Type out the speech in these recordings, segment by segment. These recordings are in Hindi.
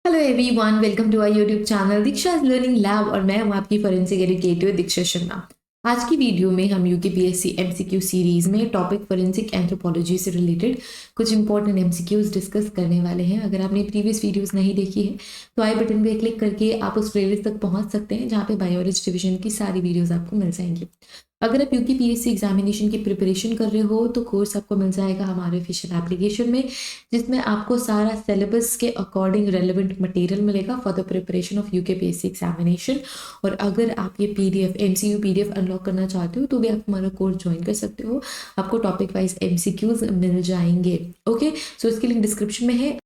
Hello everyone, welcome to our YouTube channel Diksha learning lab और मैं हूं आपकी फॉरेंसिक एजुकेटर दीक्षा शर्मा। आज की वीडियो में हम यूकेपीएससी एमसीक्यू सीरीज में टॉपिक फॉरेंसिक एंथ्रोपोलॉजी से रिलेटेड कुछ इंपॉर्टेंट एमसीक्यूज डिस्कस करने वाले हैं। अगर आपने प्रीवियस वीडियोस नहीं देखी है तो आई बटन पे क्लिक करके आप उस प्लेलिस्ट तक पहुंच सकते हैं जहां पे बायोलॉजी डिवीजन की सारी वीडियोस आपको मिल जाएंगी। अगर आप यूकेपीएससी एग्जामिनेशन की प्रिपरेशन कर रहे हो तो कोर्स आपको मिल जाएगा हमारे ऑफिशियल एप्लीकेशन में, जिसमें आपको सारा सिलेबस के अकॉर्डिंग रेलेवेंट मटेरियल मिलेगा for the preparation of UKPSC examination. और अगर आप ये पीडीएफ एमसीयू पीडीएफ अनलॉक करना चाहते हो तो भी आप हमारा कोर्स ज्वाइन कर सकते हो। आपको टॉपिक वाइज एमसीक्यूज मिल जाएंगे। ओके, सो इसकी लिंक डिस्क्रिप्शन में है।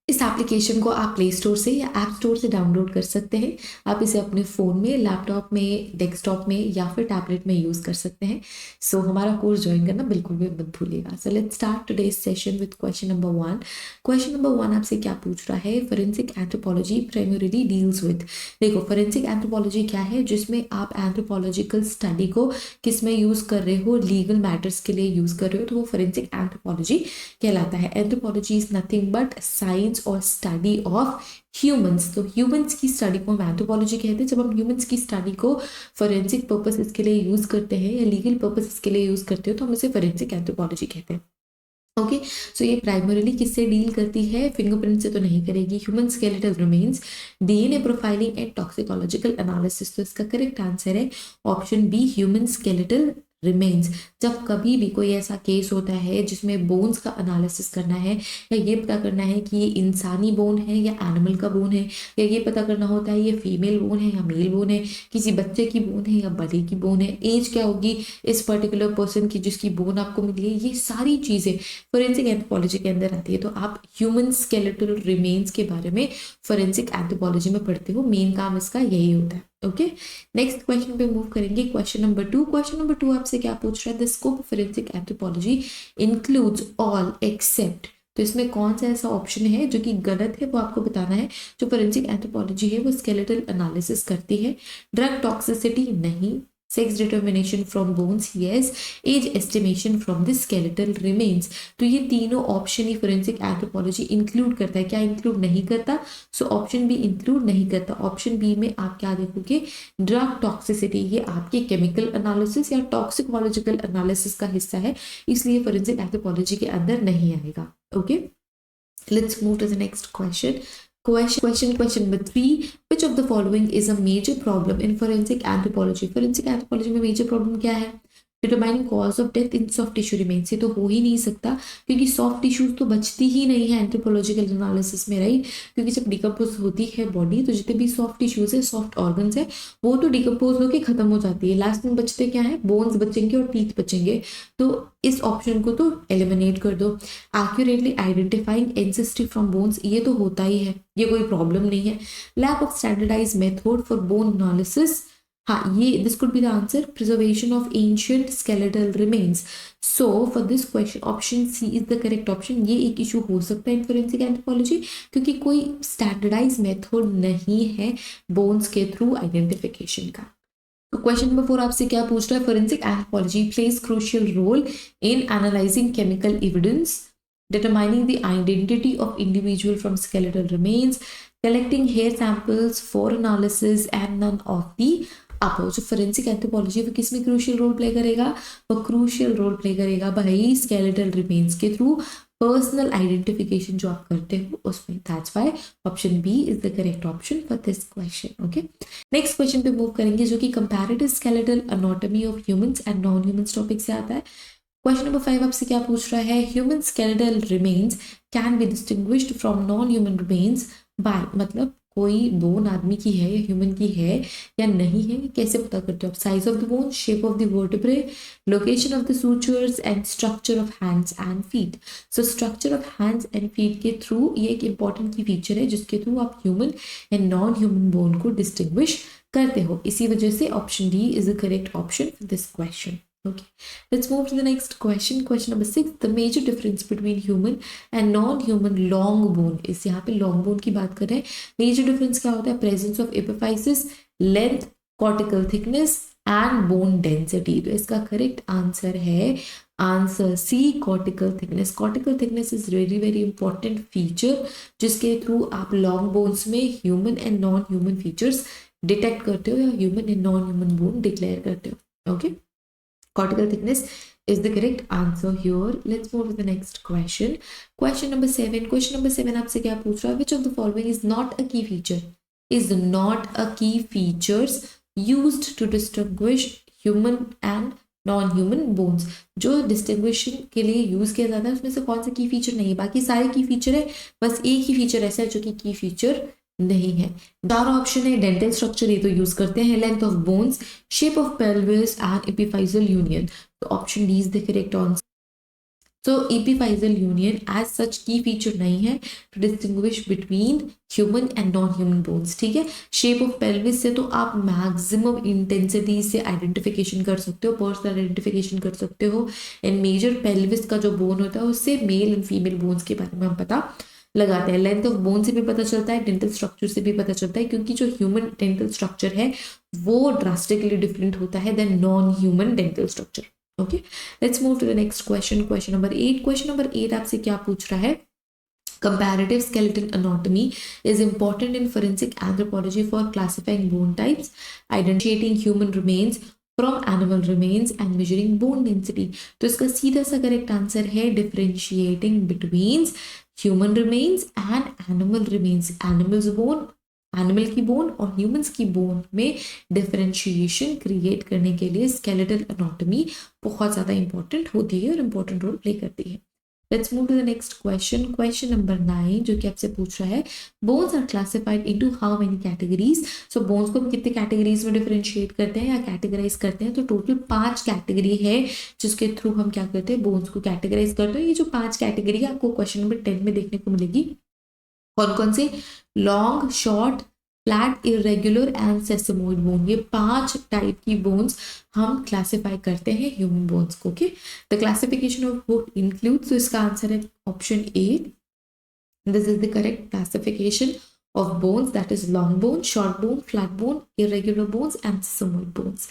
इस एप्लीकेशन को आप प्ले स्टोर से या ऐप स्टोर से डाउनलोड कर सकते हैं। आप इसे अपने फ़ोन में, लैपटॉप में, डेस्कटॉप में या फिर टैबलेट में यूज़ कर सकते हैं। सो हमारा कोर्स ज्वाइन करना बिल्कुल भी मत भूलिएगा। So let's start today's session with question number 1। Question number 1 आपसे क्या पूछ रहा है? Forensic anthropology primarily deals with. देखो, फोरेंसिक एंथ्रोपोलॉजी क्या है? जिसमें आप एंथ्रोपोलॉजिकल स्टडी को किस में यूज़ कर रहे हो, लीगल मैटर्स के लिए यूज़ कर रहे हो, तो वो फोरेंसिक एंथ्रोपोलॉजी कहलाता है। Anthropology is nothing but science और स्टडी ऑफ ह्यूमंस। तो ह्यूमंस की स्टडी को हम एंथ्रोपोलॉजी कहते हैं। जब हम ह्यूमंस की स्टडी को फोरेंसिक पर्पसेस के लिए यूज करते हैं या लीगल पर्पसेस के लिए यूज करते हो तो हम इसे फोरेंसिक एंथ्रोपोलॉजी कहते हैं। ओके, सो ये प्राइमरीली किससे डील करती है? फिंगरप्रिंट से तो नहीं करेगी। Human skeletal remains, DNA profiling and toxicological analysis. तो इसका करेक्ट आंसर है option B, human skeletal remains. जब कभी भी कोई ऐसा केस होता है जिसमें बोन्स का एनालिसिस करना है या ये पता करना है कि ये इंसानी बोन है या एनिमल का बोन है, या ये पता करना होता है ये फीमेल बोन है या मेल बोन है, किसी बच्चे की बोन है या बड़े की बोन है, एज क्या होगी इस पर्टिकुलर पर्सन की जिसकी बोन आपको मिली है, ये सारी चीज़ें फोरेंसिक एंथ्रोपोलॉजी के अंदर आती है। तो आप ह्यूमन स्केलेटल रिमेन्स के बारे में फोरेंसिक एंथ्रोपोलॉजी में पढ़ते हो। मेन काम इसका यही होता है। ओके, नेक्स्ट क्वेश्चन पे मूव करेंगे। Question number 2। क्वेश्चन नंबर 2 आपसे क्या पूछ रहा है? The scope of forensic anthropology includes all except. तो इसमें कौन सा ऐसा ऑप्शन है जो कि गलत है वो आपको बताना है। जो फोरेंसिक एंथ्रोपोलॉजी है वो स्केलेटल एनालिसिस करती है। ड्रग टॉक्सिसिटी नहीं, sex determination from bones yes, age estimation from the skeletal remains. तो ये तीनों ऑप्शन ही फोरेंसिक एंथ्रोपोलॉजी इंक्लूड करता है। क्या इंक्लूड नहीं करता? सो ऑप्शन बी इंक्लूड नहीं करता। ऑप्शन बी में आप क्या देखोगे? Drug toxicity. ये आपके केमिकल एनालिसिस या टॉक्सिकोलॉजिकल एनालिसिस का हिस्सा है, इसलिए फोरेंसिक एंथ्रोपोलॉजी के अंदर नहीं आएगा। Okay, let's move to the next question. Question number 3. Which of the following is a major problem in forensic anthropology? Forensic anthropology में major problem क्या है? Determining cause of death in soft tissue remains. ये तो हो ही नहीं सकता क्योंकि सॉफ्ट टिश्यूज तो बचती ही नहीं है एंथ्रोपोलॉजिकल एनालिसिस में, राइट? क्योंकि जब डिकम्पोज होती है बॉडी तो जितने भी सॉफ्ट टिश्यूज है, सॉफ्ट ऑर्गन्स है, वो तो डिकम्पोज होकर खत्म हो जाती है। लास्ट में बचते क्या है? बोन्स बचेंगे और टीथ बचेंगे। तो इस ऑप्शन को तो एलिमिनेट कर दो। Accurately identifying ancestry from bones, ये तो होता ही है, ये कोई प्रॉब्लम नहीं है। Lack of standardize method for bone analysis, हाँ ये this could be the answer. Preservation of ancient skeletal remains. So for this question option C is the correct option. ये एक इशू हो सकता है इन फोरेंसिक एंथ्रोपोलॉजी क्योंकि कोई स्टैंडर्डाइज मेथड नहीं है बोन्स के थ्रू आइडेंटिफिकेशन का। तो क्वेश्चन नंबर 4 आपसे क्या पूछ रहा है? Forensic anthropology plays crucial role in analyzing chemical evidence, determining the identity of individual from skeletal remains, collecting hair samples for analysis and none of the above। जो फोरेंसिक एंथ्रोपोलॉजी वो किस में क्रूशियल रोल प्ले करेगा? वो क्रूशियल रोल प्ले करेगा भाई स्केलेटल रिमेन्स के थ्रू पर्सनल आइडेंटिफिकेशन जो आप करते हो उसमें। That's why option B is the correct option for this question. Okay, next question पे मूव करेंगे जो कि comparative skeletal anatomy of humans and non humans topic से आता है। क्वेश्चन नंबर 5 आपसे क्या पूछ रहा है? Human skeletal remains can be distinguished from non human remains by, मतलब कोई बोन आदमी की है या ह्यूमन की है या नहीं है, कैसे पता करते हो आप? Size of the bone, shape of the vertebrae, location of the sutures and structure of hands and feet. So structure of hands and feet के थ्रू ये एक इंपॉर्टेंट की फीचर है जिसके थ्रू आप human and non human bone को डिस्टिंग्विश करते हो। इसी वजह से option D is the correct option for this question. Okay, let's move to the next question. Question number 6. The major difference between human and non-human long bone is, यहाँ पे long bone की बात कर रहे हैं। Major difference क्या होता है? Presence of epiphysis, length, cortical thickness and bone density। तो इसका correct answer है answer C cortical thickness. Cortical thickness is very very important feature जिसके थ्रू आप लॉन्ग बोन्स में human and non human features detect करते हो या human and non human bone declare करते हो। Okay, cortical thickness is the correct answer here. Let's move to the next question. Question number 7. Question number 7 आपसे क्या पूछ रहा है? Which of the following is not a key feature? Is not a key features used to distinguish human and non-human bones. जो डिस्टिंग्विशन के लिए यूज किया जाता है उसमें से कौन सा की फीचर नहीं है? बाकी सारे की फीचर है, बस एक ही फीचर ऐसा है जो कि की फीचर नहीं है। चार ऑप्शन है, डेंटल स्ट्रक्चर ये तो यूज करते हैं, length of bones, shape of pelvis and epiphyseal union. तो option D is the correct answer. तो एपिफाइजल यूनियन एज सच की फीचर नहीं है to distinguish between human and non human bones. ठीक है, शेप ऑफ पेल्विस से तो आप मैक्सिमम इंटेंसिटी से आइडेंटिफिकेशन कर सकते हो, पर्सनल आइडेंटिफिकेशन कर सकते हो। एंड मेजर पेल्विस का जो बोन होता है उससे मेल एंड फीमेल बोन्स के बारे में हम पता लगाते हैं। लेंथ ऑफ बोन से भी पता चलता है, डेंटल स्ट्रक्चर से भी पता चलता है, क्योंकि जो ह्यूमन डेंटल स्ट्रक्चर है वो ड्रास्टिकली डिफरेंट होता है than non human dental structure. Okay, let's move to the next question. Question number 8। Question number 8 आपसे क्या पूछ रहा है? Comparative skeletal anatomy is important in forensic anthropology for classifying bone types, identifying human remains from animal remains and measuring bone density. तो इसका सीधा सा करेक्ट आंसर है differentiating between human remains and animal remains. Animals bone, animal की बोन और ह्यूमंस की बोन में डिफरेंशिएशन क्रिएट करने के लिए स्केलेटल एनाटॉमी बहुत ज़्यादा इंपॉर्टेंट होती है और इंपॉर्टेंट रोल प्ले करती है। Let's move to the next question. Question number 9 जो कि आपसे पूछ रहा है, bones are classified into how many categories. So bones को हम कितने कैटेगरीज में डिफरेंशिएट करते हैं या कैटेगराइज करते हैं? तो टोटल 5 कैटेगरी है जिसके थ्रू हम क्या करते हैं, बोन्स को कैटेगराइज करते हैं। ये जो 5 कैटेगरी है आपको क्वेश्चन नंबर 10 में देखने को मिलेगी। कौन कौन से? Long, short, flat, irregular and sesamoid bone. ये 5 टाइप की बोन्स हम क्लासिफाई करते हैं ह्यूमन बोन्स को। Okay, the classification of bone includes, तो इसका आंसर है option A. This is the correct classification of bones, that is long bone, short bone, flat bone, irregular bones and sesamoid bones.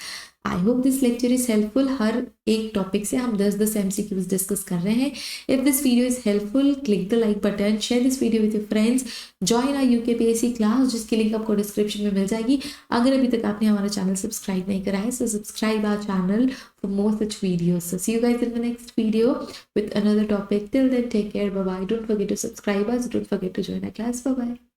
I hope this lecture is helpful. हर एक टॉपिक से हम 10 MCQs डिस्कस कर रहे हैं। If this video is helpful, click the like button, share this video with your friends, join our UKPSC class जिसकी लिंक आपको डिस्क्रिप्शन में मिल जाएगी। अगर अभी तक आपने हमारा चैनल सब्सक्राइब नहीं करा है, so subscribe our channel for more such videos. So see you guys in the next video with another topic. Till then, take care. Bye bye. Don't forget to subscribe us. Don't forget to join our class. Bye bye.